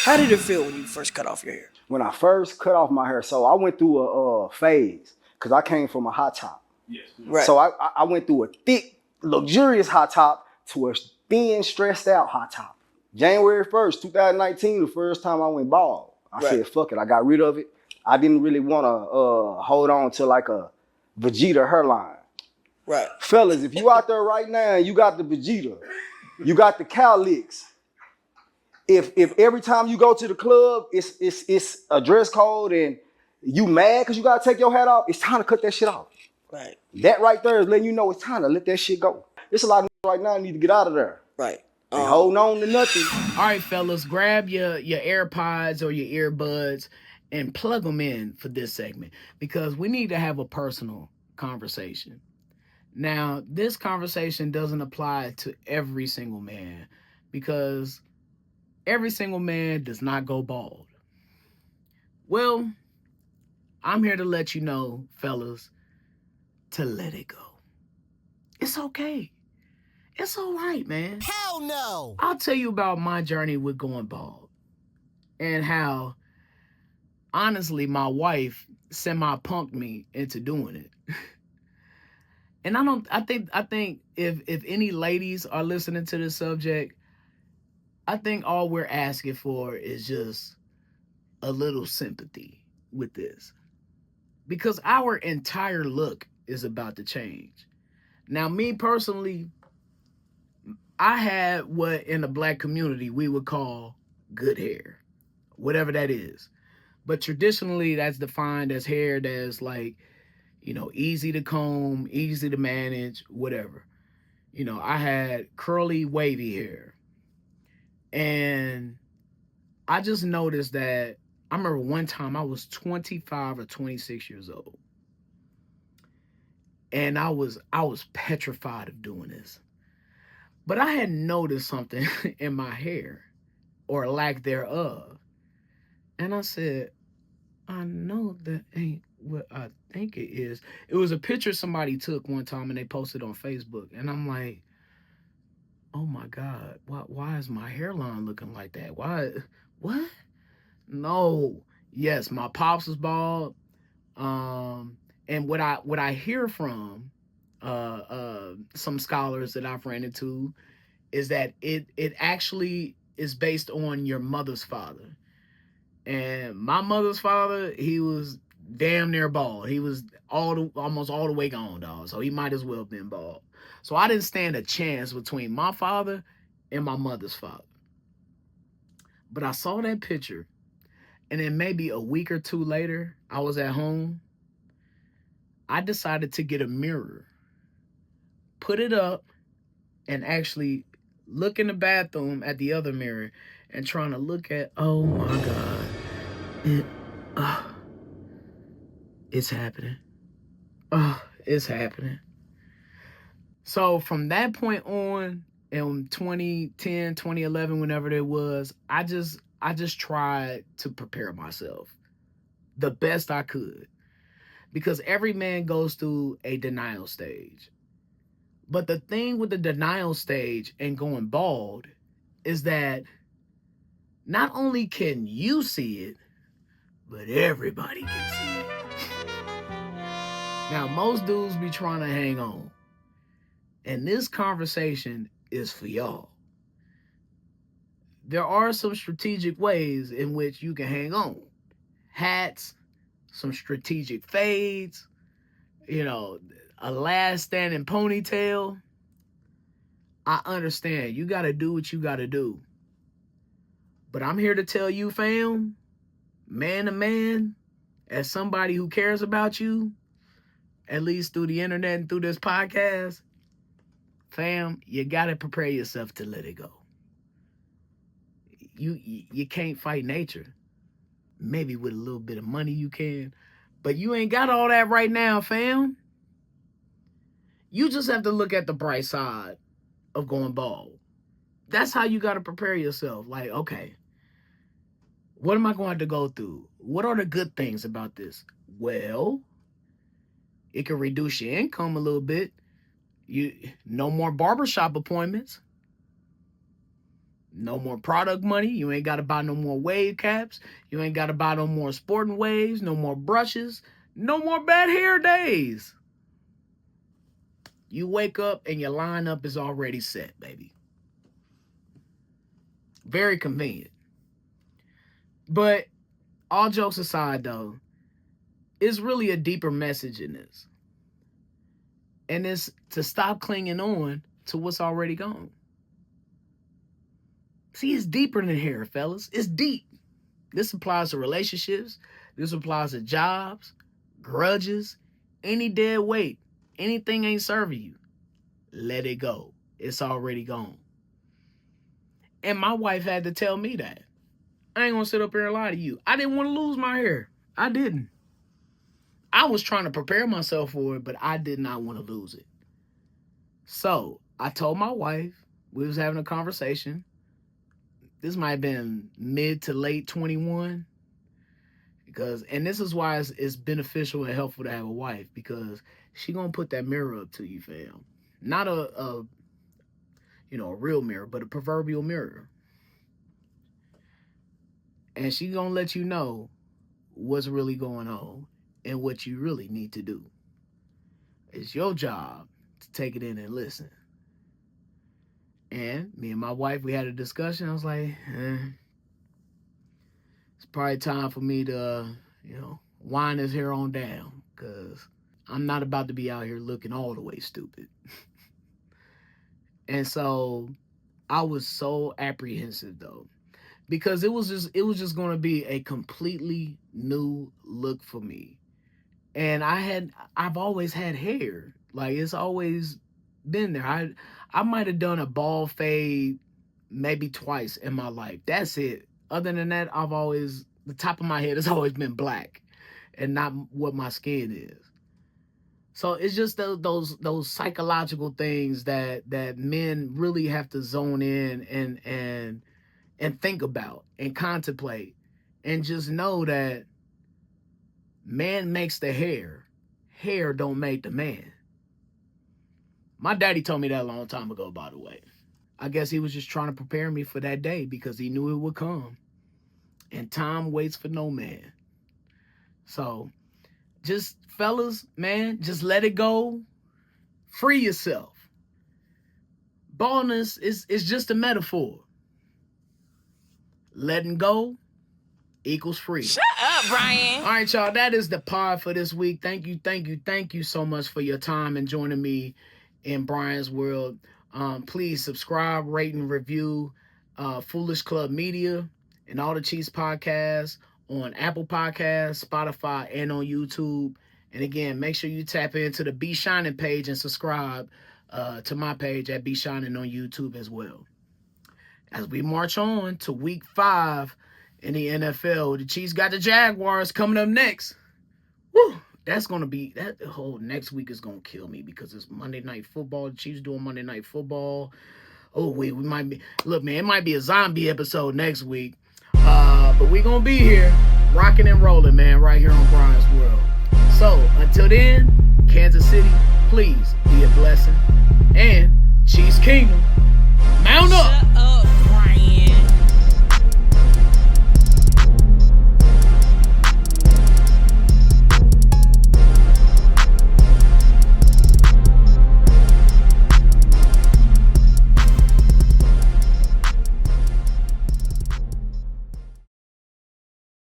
How did it feel when you first cut off your hair? When I first cut off my hair, so I went through a phase because I came from a hot top. Yes. Right. So I went through a thick, luxurious hot top to a thin, stressed out hot top. January 1st, 2019, the first time I went bald. I said, fuck it. I got rid of it. I didn't really want to hold on to like a Vegeta hairline. Right. Fellas, if you out there right now and you got the Vegeta, you got the cow licks. If every time you go to the club, it's a dress code and you mad because you got to take your hat off, it's time to cut that shit off. Right. That right there is letting you know it's time to let that shit go. There's a lot of right now need to get out of there. Right. Ain't holding on to nothing. All right, fellas, grab your AirPods or your earbuds and plug them in for this segment because we need to have a personal conversation. Now, this conversation doesn't apply to every single man because every single man does not go bald. Well, I'm here to let you know, fellas, to let it go. It's okay. It's all right, man. Hell no! I'll tell you about my journey with going bald and how, honestly, my wife semi-punked me into doing it. And I think if any ladies are listening to this subject, I think all we're asking for is just a little sympathy with this. Because our entire look is about to change. Now, me personally, I had what in the black community we would call good hair, whatever that is. But traditionally, that's defined as hair that's like, easy to comb, easy to manage, whatever. I had curly, wavy hair. And I just noticed that I remember one time I was 25 or 26 years old. And I was petrified of doing this. But I had noticed something in my hair or lack thereof. And I said, I know that ain't what I think it is. It was a picture somebody took one time and they posted on Facebook. And I'm like, oh my God, why is my hairline looking like that? Why? What? No. Yes, my pops was bald. And what I hear from some scholars that I've ran into is that it actually is based on your mother's father. And my mother's father, he was damn near bald. He was almost all the way gone, dog. So he might as well have been bald. So I didn't stand a chance between my father and my mother's father. But I saw that picture, and then maybe a week or two later, I was at home. I decided to get a mirror, put it up, and actually look in the bathroom at the other mirror and trying to look at, oh my God, it's happening. It's happening. So from that point on, in 2010, 2011, whenever it was, I just tried to prepare myself the best I could. Because every man goes through a denial stage. But the thing with the denial stage and going bald is that not only can you see it, but everybody can see it. Now, most dudes be trying to hang on. And this conversation is for y'all. There are some strategic ways in which you can hang on. Hats, some strategic fades, a last standing ponytail. I understand. You got to do what you got to do. But I'm here to tell you, fam, man to man, as somebody who cares about you, at least through the internet and through this podcast, fam, you got to prepare yourself to let it go. You can't fight nature. Maybe with a little bit of money you can, but you ain't got all that right now, fam. You just have to look at the bright side of going bald. That's how you got to prepare yourself. Like, okay, what am I going to go through? What are the good things about this? Well, it can reduce your income a little bit. No more barbershop appointments. No more product money. You ain't got to buy no more wave caps. You ain't got to buy no more sporting waves, no more brushes, no more bad hair days. You wake up and your lineup is already set, baby. Very convenient. But all jokes aside, though, it's really a deeper message in this. And it's to stop clinging on to what's already gone. See, it's deeper than hair, fellas. It's deep. This applies to relationships. This applies to jobs, grudges, any dead weight. Anything ain't serving you. Let it go. It's already gone. And my wife had to tell me that. I ain't gonna sit up here and lie to you. I didn't want to lose my hair. I didn't. I was trying to prepare myself for it, but I did not want to lose it. So I told my wife, we was having a conversation. This might have been mid to late 21. And this is why it's beneficial and helpful to have a wife, because she gonna put that mirror up to you, fam. Not a real mirror, but a proverbial mirror. And she gonna let you know what's really going on and what you really need to do. It's your job to take it in and listen. And me and my wife, we had a discussion. I was like, it's probably time for me to, wind this hair on down, because I'm not about to be out here looking all the way stupid. And so I was so apprehensive, though, because it was just going to be a completely new look for me. And I've always had hair. Like, it's always been there. I might have done a bald fade maybe twice in my life. That's it. Other than that, the top of my head has always been black and not what my skin is. So it's just those psychological things that men really have to zone in and think about and contemplate, and just know that man makes the hair. Hair don't make the man. My daddy told me that a long time ago, by the way. I guess he was just trying to prepare me for that day, because he knew it would come. And time waits for no man. So, just fellas, man, just let it go. Free yourself. Baldness is just a metaphor. Letting go equals free. Shut up, Brian. All right, y'all. That is the pod for this week. Thank you so much for your time and joining me in Brian's World. Please subscribe, rate, and review Foolish Club Media and All the Cheese Podcasts on Apple Podcasts, Spotify, and on YouTube. And again, make sure you tap into the Be Shynin page and subscribe to my page at Be Shynin on YouTube as well. As we march on to week 5 in the NFL, the Chiefs got the Jaguars coming up next. Woo! That's going to be, that whole next week is going to kill me, because it's Monday Night Football. The Chiefs doing Monday Night Football. Oh, we might be, look, man, it might be a zombie episode next week. But we going to be here, rocking and rolling, man, right here on Brian's World. So, until then, Kansas City, please be a blessing. And Chiefs Kingdom, mount up! Shut up.